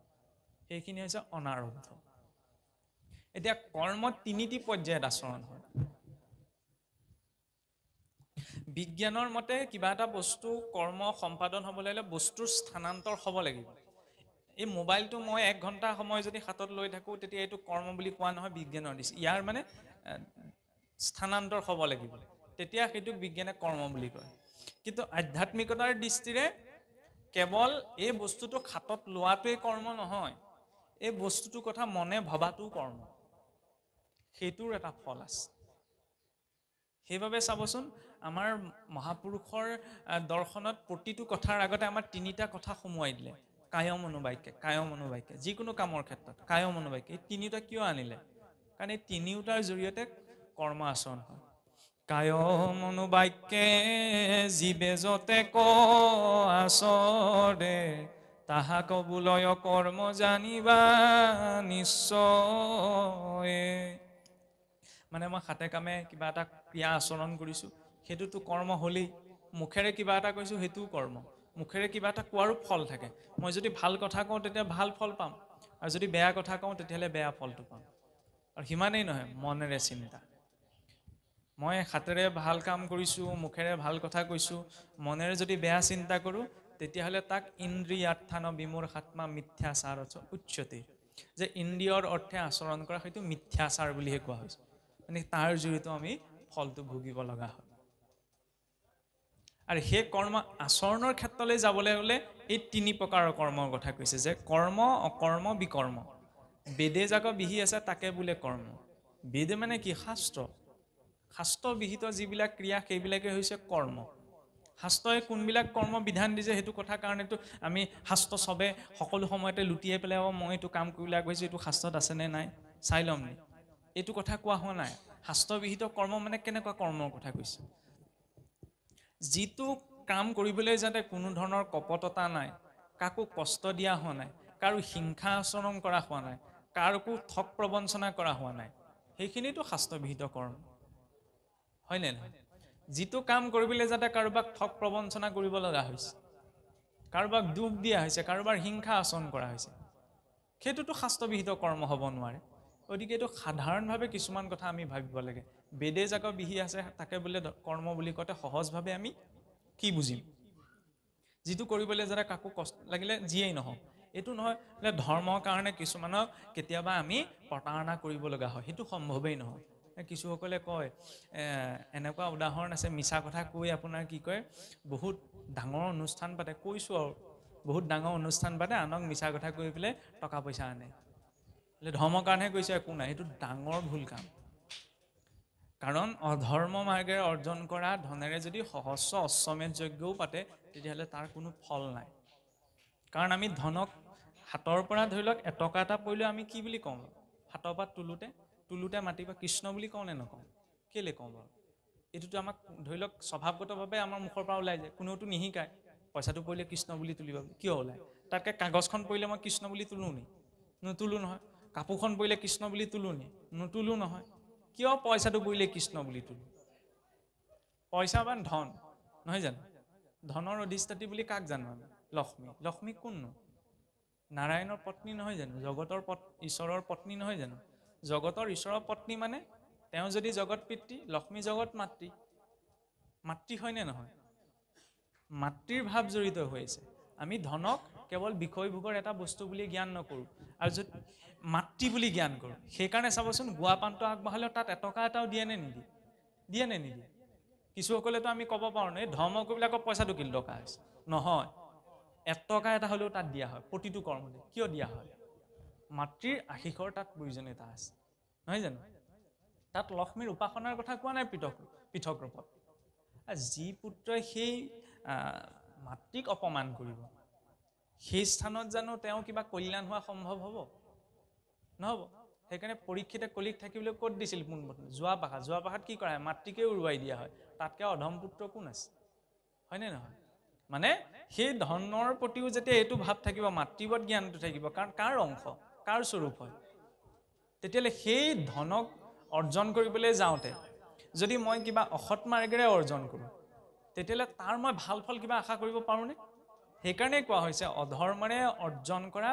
সেইখিনি হৈছে অনাৰব্ধ। এতিয়া কৰ্মত তিনিটি পৰ্যায়ত আচৰণ হয়। বিজ্ঞানৰ মতে কিবা এটা বস্তু কৰ্ম সম্পাদন হ'বলৈ হ'লে বস্তুৰ স্থানান্তৰ হ'ব লাগিব। এই মোবাইলটো মই 1 ঘণ্টা সময় যদি হাতত লৈ থাকোঁ তেতিয়া এইটো কৰ্ম বুলি কোৱা নহয় বিজ্ঞানৰ দিছে, ইয়াৰ মানে স্থানান্তৰ হ'ব লাগিব, তেতিয়া সেইটোক বিজ্ঞানে কৰ্ম বুলি কয়। কিন্তু আধ্যাত্মিকতাৰ দৃষ্টিৰে কেৱল এই বস্তুটো হাতত লোৱাটোৱেই কৰ্ম নহয়, এই বস্তুটোৰ কথা মনে ভবাটোও কৰ্ম, সেইটোৰ এটা ফল আছে। সেইবাবে চাবচোন আমাৰ মহাপুৰুষৰ দৰ্শনত প্ৰতিটো কথাৰ আগতে আমাৰ তিনিটা কথা সোমোৱাই দিলে, কায় মনোবাক্যে, যিকোনো কামৰ ক্ষেত্ৰত কায় মনোবাক্যে। এই তিনিটা কিয় আনিলে? কাৰণ এই তিনিওটাৰ জৰিয়তে কৰ্ম আচৰণ হয়। কায় মনোবাক্যে জীৱে যতে ক আচৰে, তাহা কবুলয় কৰ্ম জানিবা নিশ্চয়ে। মানে মই হাতে কামে কিবা এটা ক্ৰিয়া আচৰণ কৰিছোঁ, সেইটোতো কৰ্ম হ'লেই। মুখেৰে কিবা এটা কৈছোঁ, সেইটোও কৰ্ম। মুখেৰে কিবা এটা কোৱাৰো ফল থাকে। মই যদি ভাল কথা কওঁ তেতিয়া ভাল ফল পাম, আৰু যদি বেয়া কথা কওঁ তেতিয়াহ'লে বেয়া ফলটো পাম। আৰু সিমানেই নহয়, মনেৰে চিন্তা। মই হাতেৰে ভাল কাম কৰিছোঁ, মুখেৰে ভাল কথা কৈছোঁ, মনেৰে যদি বেয়া চিন্তা কৰোঁ তেতিয়াহ'লে তাক ইন্দ্ৰিয়াৰ্থান বিমূঢ়াত্মা মিথ্যাচাৰ উচ্যতে, যে ইন্দ্ৰিয়ৰ অৰ্থে আচৰণ কৰা সেইটো মিথ্যাচাৰ বুলিহে কোৱা হৈছে। মানে তাৰ জৰিয়তে আমি ফলটো ভুগিব লগা হয়। আৰু সেই কৰ্ম আচৰণৰ ক্ষেত্ৰলৈ যাবলৈ হ'লে এই তিনি প্ৰকাৰৰ কৰ্মৰ কথা কৈছে, যে কৰ্ম, অকৰ্ম, বিকৰ্ম। বেদে যাক বিহি আছে তাকে বোলে কৰ্ম। বেদে মানে কি? শাস্ত্ৰ। শাস্ত্ৰবিহিত যিবিলাক ক্ৰিয়া সেইবিলাকে হৈছে কৰ্ম। শাস্ত্ৰই কোনবিলাক কৰ্ম বিধান দিছে সেইটো কথা কাৰণেতো আমি শাস্ত্ৰ চবে সকলো সময়তে লুটিয়াই পেলাই মই এইটো কাম কৰিবলৈ আগবাঢ়িছোঁ, এইটো শাস্ত্ৰত আছেনে নাই চাই ল'ম নি, এইটো কথা কোৱা হোৱা নাই। শাস্ত্ৰবিহিত কৰ্ম মানে কেনেকুৱা কৰ্মৰ কথা কৈছে? যিটো কাম কৰিবলৈ যাতে কোনো ধৰণৰ কপটতা নাই, কাকো কষ্ট দিয়া হোৱা নাই, কাৰো হিংসা আচৰণ কৰা হোৱা নাই, কাৰোকো ঠগ প্ৰবঞ্চনা কৰা হোৱা নাই, সেইখিনিতো শাস্ত্ৰবিহিত কৰ্ম, হয়নে নহয়? যিটো কাম কৰিবলৈ যাতে কাৰোবাক ঠগ প্ৰবঞ্চনা কৰিব লগা হৈছে, কাৰোবাক দুখ দিয়া হৈছে, কাৰোবাৰ হিংসা আচৰণ কৰা হৈছে, সেইটোতো শাস্ত্ৰবিহিত কৰ্ম হ'ব নোৱাৰে। গতিকে এইটো সাধাৰণভাৱে কিছুমান কথা আমি ভাবিব লাগে। বেদে যাক বিহি আছে তাকে বোলে কৰ্ম বুলি কওঁতে সহজভাৱে আমি কি বুজিম? যিটো কৰিবলৈ যাতে কাকো কষ্ট লাগিলে যিয়েই নহওক, এইটো নহয় বোলে ধৰ্মৰ কাৰণে কিছুমানক কেতিয়াবা আমি প্ৰতাৰণা কৰিব লগা হয়, সেইটো সম্ভৱেই নহয়। কিছুসকলে কয়, এনেকুৱা উদাহৰণ আছে, মিছা কথা কৈ আপোনাৰ কি কয়, বহুত ডাঙৰ অনুষ্ঠান পাতে, কৈছোঁ আৰু বহুত ডাঙৰ অনুষ্ঠান পাতে, আনক মিছা কথা কৈ পেলাই টকা পইচা আনে। বোলে ধৰ্মৰ কাৰণেহে কৈছে, একো নাই, সেইটো ডাঙৰ ভুল কাম। কাৰণ অধৰ্ম মাৰ্গেৰে অৰ্জন কৰা ধনেৰে যদি সহস্ৰ অশ্বমেধ যজ্ঞও পাতে তেতিয়াহ'লে তাৰ কোনো ফল নাই। কাৰণ আমি ধনক হাতৰ পৰা ধৰি লওক এটকা এটা পৰিলেও আমি কি বুলি কওঁ? হাতৰ পৰা তোলোতে মাতিবা কৃষ্ণ বুলি কওঁ নে নকওঁ? কেলে কওঁ বাৰু? এইটোতো আমাক ধৰি লওক স্বভাৱগতভাৱে আমাৰ মুখৰ পৰা ওলাই যায়, কোনেওতো নিশিকায় পইচাটো পৰিলে কৃষ্ণ বুলি তুলিব, কিয় ওলায়? তাতকৈ কাগজখন পৰিলে মই কৃষ্ণ বুলি তোলোঁ নি? নুতুলো নহয়। কাপোৰখন পৰিলে কৃষ্ণ বুলি তোলোঁ নি? নুতুলো নহয়। কিয় পইচাটো পৰিলে কৃষ্ণ বুলি তোলোঁ? পইচা বা ধন নহয় জানো? ধনৰ অধিষ্ঠাত্ৰী বুলি কাক জানো আমি? লক্ষ্মী। লক্ষ্মী কোননো? নাৰায়ণৰ পত্নী নহয় জানো? জগতৰ ঈশ্বৰৰ পত্নী নহয় জানো? জগতৰ ঈশ্বৰৰ পত্নী মানে তেওঁ যদি জগত পিতৃ, লক্ষ্মী জগত মাতৃ। মাতৃ হয়নে নহয়? মাতৃৰ ভাৱ জড়িত হৈছে। আমি ধনক কেৱল বিষয়ভোগৰ এটা বস্তু বুলি জ্ঞান নকৰোঁ, আৰু যদি মাতৃ বুলি জ্ঞান কৰোঁ। সেইকাৰণে চাবচোন গুৱা পানটো আগবঢ়ালেও তাত এটকা এটাও দিয়ে নে নিদিয়ে? দিয়ে নে নিদিয়ে? কিছুসকলেতো আমি ক'ব পাৰোঁ নে ধৰ্ম কৰিবলৈ আকৌ পইচাটো কিয় দৰকাৰ হৈছে? নহয়, এটকা এটা হ'লেও তাত দিয়া হয় প্ৰতিটো কৰ্মতে। কিয় দিয়া হয়? মাতৃৰ আশীষৰ তাত প্ৰয়োজনীয়তা আছে, নহয় জানো? তাত লক্ষ্মীৰ উপাসনাৰ কথা কোৱা নাই পৃথক ৰূপত। যি পুত্ৰই সেই মাতৃক অপমান কৰিব, সেই স্থানত জানো তেওঁ কিবা কল্যাণ হোৱা সম্ভৱ হ'ব? নহ'ব। সেইকাৰণে পৰীক্ষিতে কলিক থাকিবলৈ ক'ত দিছিল পোনপ্ৰথমে? যোৱা পাহাত কি কৰা হয়? মাতৃকে উৰুৱাই দিয়া হয়। তাতকৈ অধম পুত্ৰ কোন আছে? হয়নে নহয়? মানে সেই ধনৰ প্ৰতিও যেতিয়া এইটো ভাৱ থাকিব, মাতৃবৎ জ্ঞানটো থাকিব, কাৰণ কাৰ অংশ, কাৰ স্বৰূপ হয়, তেতিয়াহ'লে সেই ধনক অৰ্জন কৰিবলৈ যাওঁতে যদি মই কিবা অসৎ মাৰ্গেৰে অৰ্জন কৰোঁ, তেতিয়াহ'লে তাৰ মই ভাল ফল কিবা আশা কৰিব পাৰোঁনে? সেইকাৰণে কোৱা হৈছে অধৰ্মৰে অৰ্জন কৰা,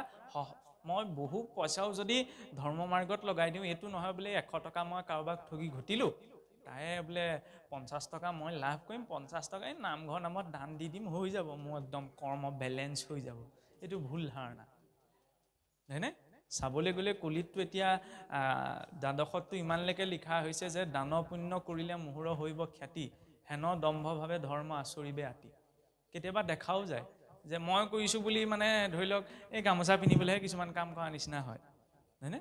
মই বহু পইচাও যদি ধৰ্ম মাৰ্গত লগাই দিওঁ, এইটো নহয় বোলে 100 টকা মই কাৰোবাক ঠগি ঘটিলোঁ, তাই বোলে 50 টকা মই লাভ কৰিম, 50 টকা এই নামঘৰ নামত দান দি দিম, হৈ যাব, মোৰ একদম কৰ্ম বেলেঞ্চ হৈ যাব। এইটো ভুল ধাৰণা, হয়নে? চাবলৈ গ'লে কলিতটো এতিয়া দ্বাদশতটো ইমানলৈকে লিখা হৈছে যে দান পুণ্য কৰিলে মুহুৰ হৈব খ্যাতি, হেন দম্ভভাৱে ধৰ্ম আচৰিবে আতি। কেতিয়াবা দেখাও যায় যে মই কৰিছোঁ বুলি মানে ধৰি লওক এই গামোচা পিন্ধিবলৈহে কিছুমান কাম কৰা নিচিনা হয়, হয়নে?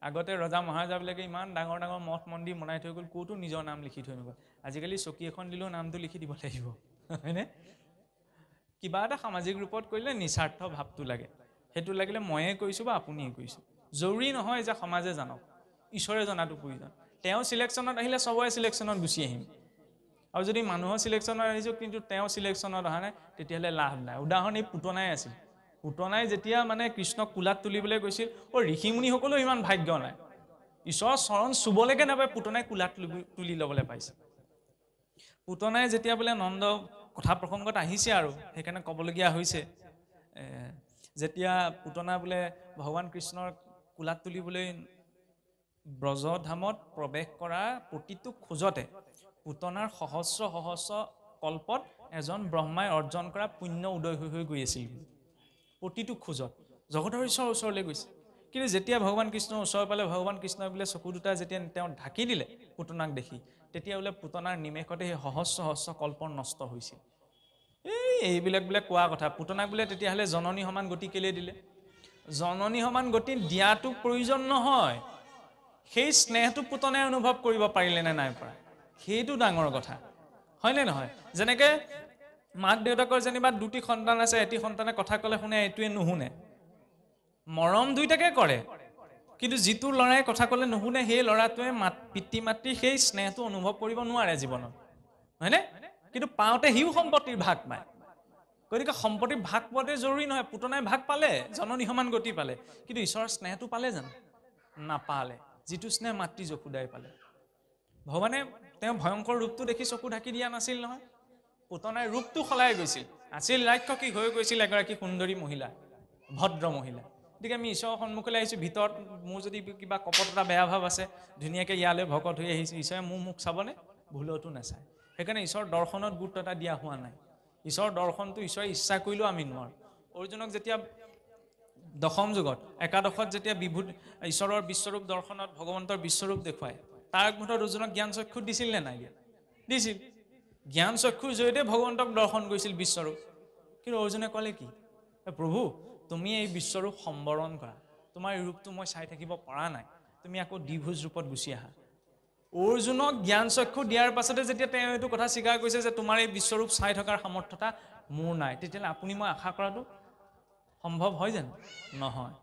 আগতে ৰজা মহাৰাজাবিলাকে ইমান ডাঙৰ ডাঙৰ মঠ মন্দিৰ বনাই থৈ গ'ল, ক'তো নিজৰ নাম লিখি থৈ নগ'ল। আজিকালি চকী এখন দিলেও নামটো লিখি দিব লাগিব, হয়নে? কিবা এটা সামাজিক ৰূপত কৰিলে নিস্বাৰ্থ ভাৱটো লাগে, সেইটো লাগিলে ময়ে কৰিছোঁ বা আপুনিয়ে কৰিছোঁ, জৰুৰী নহয় যে সমাজে জানক, ঈশ্বৰে জনাটো প্ৰয়োজন। তেওঁ চিলেকশ্যনত আহিলে চবৰে চিলেকশ্যনত গুচি আহিম, আৰু যদি মানুহৰ চিলেকশ্যনত আহিছোঁ কিন্তু তেওঁ চিলেকশ্যনত অহা নাই, তেতিয়াহ'লে লাভ নাই। উদাহৰণ এই পুতনাই আছিল। পুতনাই যেতিয়া মানে কৃষ্ণক কোলাত তুলিবলৈ গৈছিল, ঋষিমুনিসকলেও ইমান ভাগ্য নাই, ঈশ্বৰৰ চৰণ চুবলৈকে নাপায়, পুতনাই কোলাত তুলি ল'বলৈ পাইছে। পুতনাই যেতিয়া বোলে নন্দ কথা প্ৰসংগত আহিছে আৰু সেইকাৰণে ক'বলগীয়া হৈছে, যেতিয়া পুতনা বোলে ভগৱান কৃষ্ণৰ কোলাত তুলিবলৈ ব্ৰজধামত প্ৰৱেশ কৰা প্ৰতিটো খোজতে পুতনাৰ সহস্ৰ সহস্ৰ কল্পত এজন ব্ৰহ্মাই অৰ্জন কৰা পুণ্য উদয় হৈ গৈ আছিল। প্ৰতিটো খোজত জগতৰ ঈশ্বৰৰ ওচৰলৈ গৈছে, কিন্তু যেতিয়া ভগৱান কৃষ্ণৰ ওচৰ পালে, ভগৱান কৃষ্ণই বোলে চকু দুটা যেতিয়া তেওঁ ঢাকি দিলে পুতনাক দেখি, তেতিয়া বোলে পুতনাৰ নিমেষতে সেই সহস্ৰ সহস্ৰ কল্প নষ্ট হৈছিল। এইবিলাক বোলে কোৱা কথা। পুতনাক বোলে তেতিয়াহ'লে জননী সমান গতি কেলে দিলে? জননী সমান গতি দিয়াটো প্ৰয়োজন নহয়, সেই স্নেহটো পুতনাই অনুভৱ কৰিব পাৰিলে নে নাই পৰা, সেইটো ডাঙৰ কথা, হয়নে নহয়? যেনেকে মাক দেউতাকৰ যেনিবা দুটি সন্তান আছে, এটি সন্তানে কথা ক'লে শুনে, এইটোৱে নুশুনে, মৰম দুইটাকে কৰে, কিন্তু যিটো ল'ৰাই কথা ক'লে নুশুনে, সেই ল'ৰাটোৱে পিতৃ মাতৃৰ সেই স্নেহটো অনুভৱ কৰিব নোৱাৰে জীৱনত, হয়নে? কিন্তু পাওঁতে সিও সম্পত্তিৰ ভাগ পায়। গতিকে সম্পত্তিৰ ভাগ পোৱাতে জৰুৰী নহয়। পুতনাই ভাগ পালে, জননী সমান গতি পালে, কিন্তু ঈশ্বৰৰ স্নেহটো পালে জানো? নাপালে। যিটো স্নেহ মাতৃ যশোদাই পালে। ভগৱানে তেওঁ ভয়ংকৰ ৰূপটো দেখি চকু ঢাকি দিয়া নাছিল নহয়, পুতনাই ৰূপটো সলাই গৈছিল, আছিল ৰাক্ষসী হৈ গৈছিল এগৰাকী সুন্দৰী মহিলা, ভদ্ৰ মহিলা। গতিকে আমি ঈশ্বৰৰ সন্মুখলৈ আহিছোঁ, ভিতৰত মোৰ যদি কিবা কপটতা বেয়া ভাৱ আছে, ধুনীয়াকৈ ইয়ালৈ ভকত হৈ আহিছোঁ, ঈশ্বৰে মোক চাবনে? ভুলতো নাচায়। সেইকাৰণে ঈশ্বৰৰ দৰ্শনত গুৰুত্ব এটা দিয়া হোৱা নাই। ঈশ্বৰৰ দৰ্শনটো ঈশ্বৰে ইচ্ছা কৰিলেও আমি নোৱাৰোঁ। অৰ্জুনক যেতিয়া দশম যুগত একাদশত যেতিয়া ঈশ্বৰৰ বিশ্বৰূপ দৰ্শনত ভগৱন্তৰ বিশ্বৰূপ দেখুৱায়, তাৰ আগমুহূৰ্তত অৰ্জুনক জ্ঞান চক্ষু দিছিল নে নাই? দিছিল। জ্ঞান চক্ষুৰ জৰিয়তে ভগৱন্তক দৰ্শন কৰিছিল বিশ্বৰূপ। কিন্তু অৰ্জুনে ক'লে কি? প্ৰভু, তুমি এই বিশ্বৰূপ সম্বৰণ কৰা, তোমাৰ এই ৰূপটো মই চাই থাকিব পৰা নাই, তুমি আকৌ দ্বিভুজ ৰূপত গুচি আহা। অৰ্জুনক জ্ঞান চক্ষু দিয়াৰ পাছতে যেতিয়া তেওঁ এইটো কথা স্বীকাৰ কৰিছে যে তোমাৰ এই বিশ্বৰূপ চাই থকাৰ সামৰ্থ্যতা মোৰ নাই, তেতিয়াহ'লে আপুনি মই আশা কৰাটো সম্ভৱ হয় জানো? নহয়।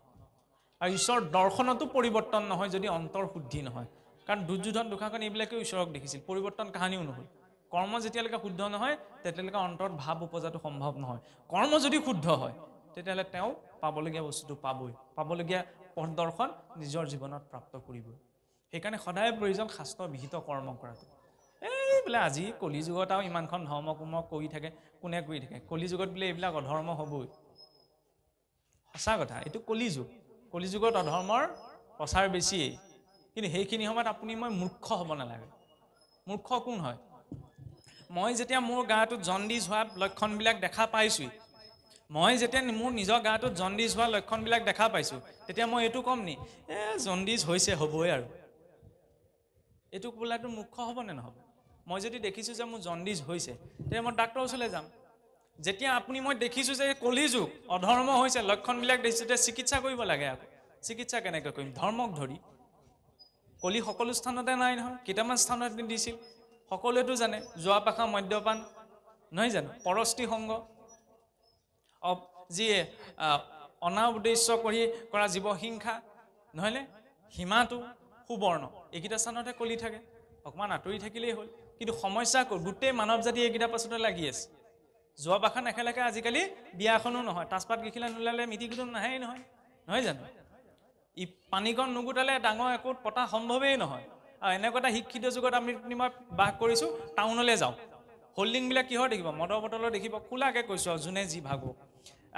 আৰু ঈশ্বৰৰ দৰ্শনতো পৰিৱৰ্তন নহয় যদি অন্তৰ শুদ্ধি নহয়। কাৰণ দুৰ্যোধন দুঃশাসন এইবিলাকেও ঈশ্বৰক দেখিছিল, পৰিৱৰ্তন কাহানিও নহ'ল। কৰ্ম যেতিয়ালৈকে শুদ্ধ নহয় তেতিয়ালৈকে অন্তৰত ভাৱ উপজাটো সম্ভৱ নহয়। কৰ্ম যদি শুদ্ধ হয় তেতিয়াহ'লে তেওঁ পাবলগীয়া বস্তুটো পাবই, পাবলগীয়া পথ দৰ্শন নিজৰ জীৱনত প্ৰাপ্ত কৰিবই। সেইকাৰণে সদায় প্ৰয়োজন শাস্ত্ৰ বিহিত কৰ্ম কৰাটো। বোলে আজি কলিযুগত আৰু ইমানখন ধৰ্ম কৰ্ম কৰি থাকে, কোনে কৰি থাকে? কলিযুগত বোলে এইবিলাক অধৰ্ম হ'বই, সঁচা কথা। এইটো কলিযুগ, কলিযুগত অধৰ্মৰ প্ৰচাৰ বেছিয়েই, কিন্তু সেইখিনি সময়ত আপুনি মই মূৰ্খ হ'ব নালাগে। মূৰ্খ কোন হয়? মই যেতিয়া মোৰ গাটোত জণ্ডিছ হোৱা লক্ষণবিলাক দেখা পাইছোঁ, মই যেতিয়া মোৰ নিজৰ গাটোত জণ্ডিছ হোৱা লক্ষণবিলাক দেখা পাইছোঁ, তেতিয়া মই এইটো ক'ম নি জণ্ডিছ হৈছে, হ'বই আৰু? এইটো বোলাটো মূৰ্খ হ'ব নে নহ'ব? মই যদি দেখিছোঁ যে মোৰ জণ্ডিছ হৈছে, তেতিয়া মই ডাক্তৰৰ ওচৰলৈ যাম। যেতিয়া আপুনি মই দেখিছোঁ যে কলিযুগ অধৰ্ম হৈছে, লক্ষণবিলাক দেখিছোঁ, তেতিয়া চিকিৎসা কৰিব লাগে। আকৌ চিকিৎসা কেনেকৈ কৰিম? ধৰ্মক ধৰি। কলি সকলো স্থানতে নাই নহয়, কেইটামান স্থানত দিছিল, সকলোৱেতো জানে। যোৱা পাখা মদ্যপান নহয় জানো, পৰস্তি সংগ, যি অনাউদ্দেশ্য কৰি কৰা জীৱহিংসা নহয়নে, সীমাটো সুবৰ্ণ, এইকেইটা স্থানতে কলি থাকে। অকণমান আঁতৰি থাকিলেই হ'ল। কিন্তু সমস্যা গোটেই মানৱ জাতি এইকেইটা পাছতে লাগি আছে। যোৱা পাখা নেখেলাকে আজিকালি বিয়াখনো নহয়, তাজপাত কেইখিলা নোলালে মিটিং কুটুম নাহেই নহয়, নহয় জানো? পানীকণ নুগুটালে ডাঙৰ একো পতা সম্ভৱেই নহয়। আৰু এনেকুৱা এটা শিক্ষিত যুগত আমি মই বাস কৰিছোঁ, টাউনলৈ যাওঁ, হোল্ডিংবিলাক কিহৰ দেখিব? মদৰ বটলৰ দেখিব, খোলাকৈ কৈছোঁ আৰু যোনে যি ভাগো।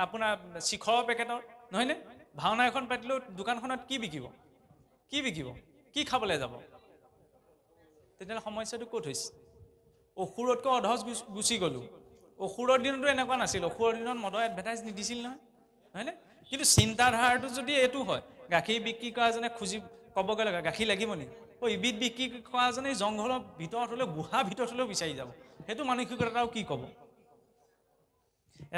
আপোনাৰ শিখৰৰ পেকেটৰ নহয়নে? ভাওনা এখন পাতিলেও দোকানখনত কি বিকিব? কি বিকিব? কি খাবলৈ যাব? তেতিয়াহ'লে সমস্যাটো ক'ত হৈছে? অসুৰতকৈ অধজ গুচি গ'লোঁ। অসুৰৰ দিনতো এনেকুৱা নাছিল, অসুৰৰ দিনত মদৰ এডভাৰটাইজ নিদিছিল নহয়, হয়নে? কিন্তু চিন্তাধাৰাটো যদি এইটো হয়, গাখীৰ বিক্ৰী কৰাজনে খুজি ক'বগৈ লাগে গাখীৰ লাগিব নেকি? ইবিধ বিক্ৰী কৰাজনে জংঘলৰ ভিতৰত হ'লেও, গুহাৰ ভিতৰত হ'লেও বিচাৰি যাব। সেইটো মানসিকতা আৰু কি ক'ব?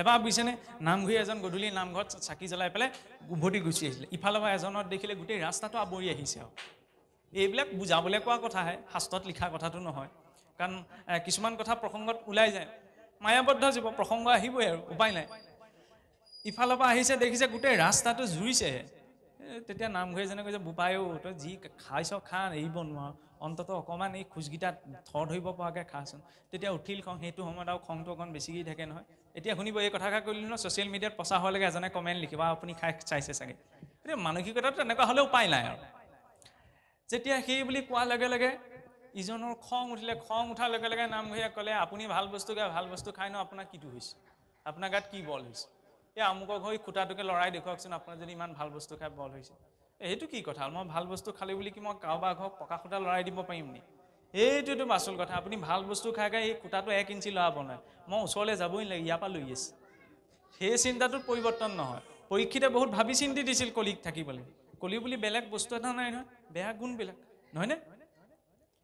এবাৰ বুজিছেনে নামঘৰী এজন গধূলি নামঘৰত চাকি জ্বলাই পেলাই উভতি গুচি আহিছিলে ইফালৰ পৰা এজনত দেখিলে গোটেই ৰাস্তাটো আৱৰি আহিছে আৰু এইবিলাক বুজাবলৈ কোৱা কথাহে শাস্ত্ৰত লিখা কথাটো নহয় কাৰণ কিছুমান কথা প্ৰসংগত ওলাই যায় মায়াবদ্ধ জীৱ প্ৰসংগ আহিবই আৰু উপায় নাই ইফালৰ পৰা আহিছে দেখিছে গোটেই ৰাস্তাটো জুৰিছেহে তেতিয়া নামঘৰীজনে কৈছে বোপায়ো তই যি খাইছ খা এৰিব নোৱাৰ অন্ততঃ অকণমান এই খোজকেইটা থৰ ধৰিব পৰাকৈ খাচোন তেতিয়া উঠিল খং সেইটো সময়ত আৰু খংটো অকণ বেছিকৈ থাকে নহয় এতিয়া শুনিব এই কথাষাৰ কৰিলোঁ নহয় ছ'চিয়েল মিডিয়াত প্ৰচাৰ হোৱালৈকে এজনে কমেণ্ট লিখিব আপুনি খাই চাইছে চাগে এতিয়া মানসিকতাটো তেনেকুৱা হ'লে উপায় নাই আৰু যেতিয়া সেই বুলি কোৱাৰ লগে লগে ইজনৰ খং উঠিলে খং উঠাৰ লগে লগে নামঘৰীয়াই ক'লে আপুনি ভাল বস্তু খাই ন আপোনাৰ কিটো হৈছে আপোনাৰ গাত কি বল হৈছে এই আমুকৰ ঘৰ খুটাটোকে লৰাই দেখুৱাওকচোন আপোনাৰ যদি ইমান ভাল বস্তু খাই বল হৈছে এইটো কি কথা মই ভাল বস্তু খালে বুলি কি মই কাৰোবাৰ ঘৰ পকা খুটা লৰাই দিব পাৰিম নি এইটোতো আচল কথা আপুনি ভাল বস্তু খাই এই খুটাটো 1 ইঞ্চি লৰাব নাই মই ওচৰলৈ যাবই লাগে ইয়াৰ পৰা লৈ আছে সেই চিন্তাটোত পৰিৱৰ্তন নহয় পৰীক্ষিতে বহুত ভাবি চিন্তি দিছিল কলিক থাকিবলৈ কলি বুলি বেলেগ বস্তু এটা নাই নহয় বেয়া গুণবিলাক নহয়নে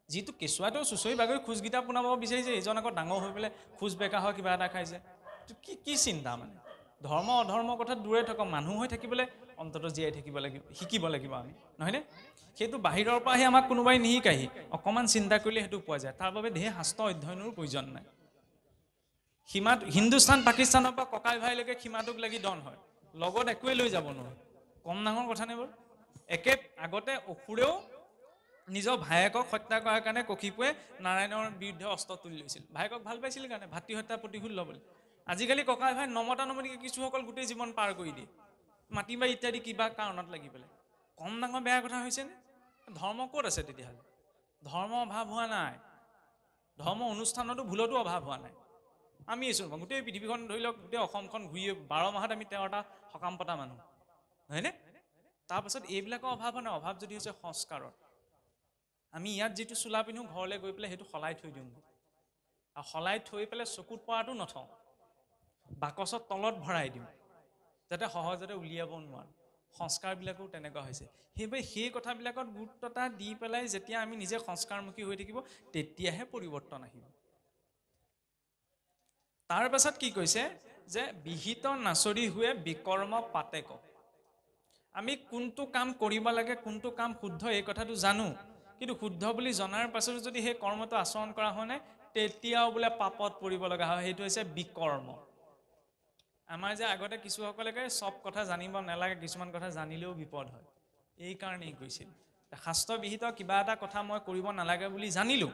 যিটো কেঁচুৱাটো চুচৰি বাগৰি খোজকেইটা পোনাব বিচাৰিছে এইজন আকৌ ডাঙৰ হৈ পেলাই খোজ বেকা হয় কিবা এটা খাইছে কি চিন্তা মানে ধৰ্ম অধৰ্মৰ কথা দূৰে থাকক মানুহ হৈ থাকিবলৈ অন্ততঃ জীয়াই থাকিব লাগিব শিকিব লাগিব আমি নহয়নে সেইটো বাহিৰৰ পৰা আহি আমাক কোনোবাই নিশিকাহি অকণমান চিন্তা কৰিলে সেইটো পোৱা যায় তাৰ বাবে ধেৰ শাস্ত্ৰ অধ্যয়নৰ প্ৰয়োজন নাই সীমাত হিন্দুস্তান পাকিস্তানৰ পৰা ককাই ভাইলৈকে সীমাটোক লাগি দন হয় লগত একোৱে লৈ যাব নোৱাৰে কম ডাঙৰ কথা নে বাৰু একে আগতে অসুৰেও নিজৰ ভায়েকক হত্যা কৰাৰ কাৰণে ককিপুৱে নাৰায়ণৰ বিৰুদ্ধে অস্ত্ৰ তুলি লৈছিল ভায়েকক ভাল পাইছিল কাৰণে ভাতৃ হত্যা প্ৰতিশোধ ল'বলৈ আজিকালি ককাই ভাই নমতা নমতিকে কিছুসকল গোটেই জীৱন পাৰ কৰি দিয়ে মাটি বাৰী ইত্যাদি কিবা কাৰণত লাগি পেলাই কম ডাঙৰ বেয়া কথা হৈছেনে ধৰ্ম ক'ত আছে তেতিয়াহ'লে ধৰ্ম অভাৱ হোৱা নাই ধৰ্ম অনুষ্ঠানতো ভুলতো অভাৱ হোৱা নাই আমি এইচোন গোটেই পৃথিৱীখন ধৰি লওক গোটেই অসমখন ঘূৰিয়ে 12 মাহত আমি 13টা সকাম পতা মানুহ হয়নে তাৰপাছত এইবিলাকৰ অভাৱ নাই অভাৱ যদি হৈছে সংস্কাৰৰ আমি ইয়াত যিটো চোলা পিন্ধো ঘৰলৈ গৈ পেলাই সেইটো সলাই থৈ দিওঁ আৰু সলাই থৈ পেলাই চকুত পৰাটো নথওঁ বাকচত তলত ভৰাই দিওঁ যাতে সহজতে উলিয়াব নোৱাৰো সংস্কাৰবিলাকো তেনেকুৱা হৈছে সেইবাবে সেই কথাবিলাকত গুৰুত্বতা দি পেলাই যেতিয়া আমি নিজে সংস্কাৰমুখী হৈ থাকিব তেতিয়াহে পৰিৱৰ্তন আহিব তাৰ পাছত কি কৈছে যে বিহিত নাচৰি हुए বিকৰ্ম পাতেক আমি কোনটো কাম কৰিব লাগে কোনটো কাম শুদ্ধ এই কথাটো জানো কিন্তু শুদ্ধ বুলি জনাৰ পাছত যদি সেই কৰ্মটো আচৰণ কৰা হয় নাই তেতিয়াও বোলে পাপত পৰিব লগা হয় সেইটো হৈছে বিকৰ্ম আমাৰ যে আগতে কিছু সকলকে সব কথা জানিব নালাগে কিছুমান কথা জানিলেও বিপদ হয় এই কাৰণেই কৈছিল শাস্ত্ৰ বিহিত কিবা এটা কথা মই কৰিব নালাগে বুলি জানিলো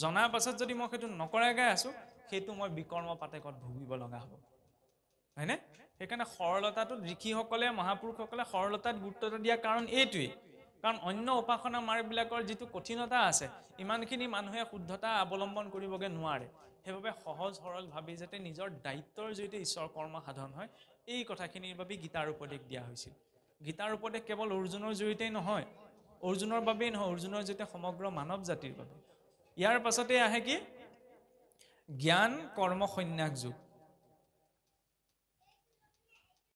জনাৰ পাছত যদি মই সেইটো নকৰাকৈ আছো সেইটো মই বিকৰ্ম পাতেকত ভুগিব লগা হ'ব হয়নে সেইকাৰণে সৰলতাটো ঋষিসকলে মহাপুৰুষসকলে সৰলতাত গুৰুত্ব দিয়া কাৰণ এইটোৱেই কাৰণ অন্য উপাসনা মাৰ্গবিলাকৰ যিটো কঠিনতা আছে ইমানখিনি মানুহে শুদ্ধতা অৱলম্বন কৰিবগে নোৱাৰে সেইবাবে সহজ সৰল ভাবি যাতে নিজৰ দায়িত্বৰ জৰিয়তে ঈশ্বৰ কৰ্ম সাধন হয় এই কথাখিনিৰ বাবে গীতাৰ উপদেশ দিয়া হৈছিল গীতাৰ উপদেশ কেৱল অৰ্জুনৰ জৰিয়তেই নহয় অৰ্জুনৰ বাবেই নহয় অৰ্জুনৰ জৰিয়তে সমগ্ৰ মানৱ জাতিৰ বাবে ইয়াৰ পাছতে আহে কি জ্ঞান কৰ্ম সন্ন্যাস যুগ